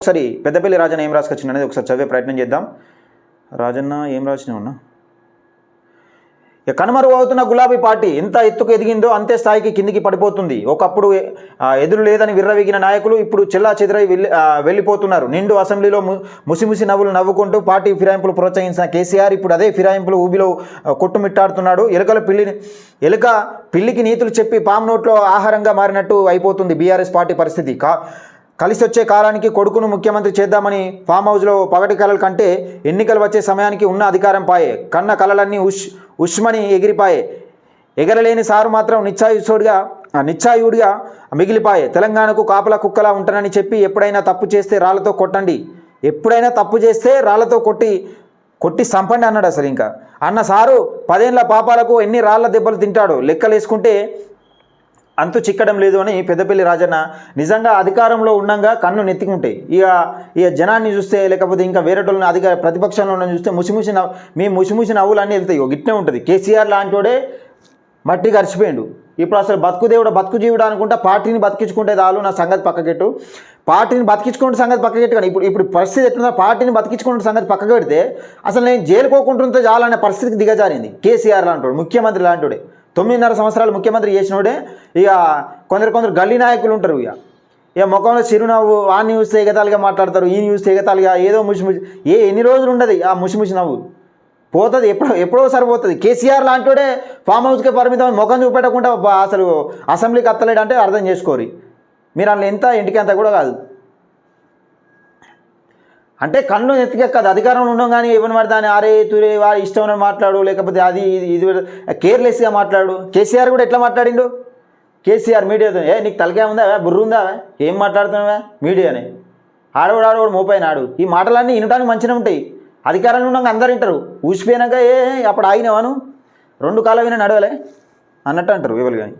ఒకసారి పెద్దపల్లి రాజన్న ఏం రాసుకొచ్చింది అనేది ఒకసారి చదివే ప్రయత్నం చేద్దాం. రాజన్న ఏం రాసినావన్నా? కనుమరుగు అవుతున్న గులాబీ పార్టీ ఎంత ఎత్తుకు ఎదిగిందో అంతే స్థాయికి కిందికి పడిపోతుంది. ఒకప్పుడు ఎదురు లేదని విర్రవీగిన నాయకులు ఇప్పుడు చెల్లా చెదరై వెళ్ళిపోతున్నారు. నిండు అసెంబ్లీలో ముసిముసి నవ్వులు నవ్వుకుంటూ పార్టీ ఫిరాయింపులు ప్రోత్సహించిన కేసీఆర్ ఇప్పుడు అదే ఫిరాయింపులు ఊబిలో కొట్టుమిట్టాడుతున్నాడు. ఎలుక పిల్లికి నీతులు చెప్పి పాము నోట్లో ఆహారంగా మారినట్టు అయిపోతుంది బీఆర్ఎస్ పార్టీ పరిస్థితి. కలిసి వచ్చే కాలానికి కొడుకును ముఖ్యమంత్రి చేద్దామని ఫామ్ హౌస్లో పగటి కలలు కంటే ఎన్నికలు వచ్చే సమయానికి ఉన్న అధికారం పాయే. కన్న కలలన్నీ ఉష్మని ఎగిరిపాయే. ఎగరలేని సారు మాత్రం నిశ్చాయుడిగా మిగిలిపాయే. తెలంగాణకు కాపలా కుక్కలా ఉంటానని చెప్పి ఎప్పుడైనా తప్పు చేస్తే రాళ్లతో కొట్టండి, ఎప్పుడైనా తప్పు చేస్తే రాళ్లతో కొట్టి సంపండి అన్నాడు. అసలు ఇంకా అన్న సారు 10 ఏళ్ల పాపాలకు ఎన్ని రాళ్ల దెబ్బలు తింటాడో లెక్కలేసుకుంటే అంతు చిక్కడం లేదు అని పెద్దపల్లి రాజన్న నిజంగా అధికారంలో ఉండగా కన్ను నెత్తికుంటాయి. ఇక జనాన్ని చూస్తే లేకపోతే ఇంకా వేరేటోళ్ళని ప్రతిపక్షంలో ఉన్న చూస్తే ముసిముసి నవ్వులు అన్నీ వెళ్తాయి. గిట్నే ఉంటుంది. కేసీఆర్ లాంటివాడే మట్టి గడిచిపోయాడు. ఇప్పుడు అసలు బతుకుదేవుడు బతుకు జీవుడు అనుకుంటా పార్టీని బతికించుకుంటే చాలు, నా సంగతి పక్కకెట్టు. పార్టీని బతికించుకుంటే సంగతి పక్కకెట్టు. కానీ ఇప్పుడు పరిస్థితి ఎట్లుందో పార్టీని బతికించుకుంటే సంగతి పక్కకు పెడితే అసలు నేను జైలుకోకుంటుంటే చాలనే పరిస్థితికి దిగజారింది. కేసీఆర్ లాంటివాడు, ముఖ్యమంత్రి లాంటివాడే, 9.5 సంవత్సరాలు ముఖ్యమంత్రి చేసినోడే. ఇక కొందరు గల్లీ నాయకులు ఉంటారు. ఇక ముఖంలో చిరునవ్వు, వాడిని చూస్తే ఎగతాలుగా మాట్లాడతారు, ఈయన చూస్తే ఎగతాలుగా ఏదో ఎన్ని రోజులు ఉండదు ఆ ముసిముసి నవ్వు. పోతుంది, ఎప్పుడో సరిపోతుంది. కేసీఆర్ లాంటివాడే ఫామ్ హౌస్కే పరిమితం, ముఖం చూపెట్టకుండా అసలు అసెంబ్లీకి అత్తలేడు అంటే అర్థం చేసుకోరు. మీరు అందులో ఎంత ఇంటికి అంత కూడా కాదు. అంటే కన్ను ఎత్తికెక్కదు. అధికారంలో ఉండడం కానీ ఇవ్వని వాడు దాన్ని ఆరే తూరే వాడు ఇష్టం మాట్లాడు, లేకపోతే అది ఇది కేర్లెస్గా మాట్లాడు. కేసీఆర్ కూడా ఎట్లా మాట్లాడిండు? కేసీఆర్ మీడియాతో నీకు తలకే ఉందా, బుర్రు ఉందా, ఏం మాట్లాడుతున్నావా మీడియానే, ఆడవాడు మోపైన ఆడు. ఈ మాటలన్నీ వినడానికి మంచిగా ఉంటాయి. అధికారంలో ఉండగా అందరు వింటారు. ఊసిపోయినాక అప్పుడు ఆగినవాను 2 కాలం విన నడవలే అన్నట్టు అంటారు ఎవరు కానీ.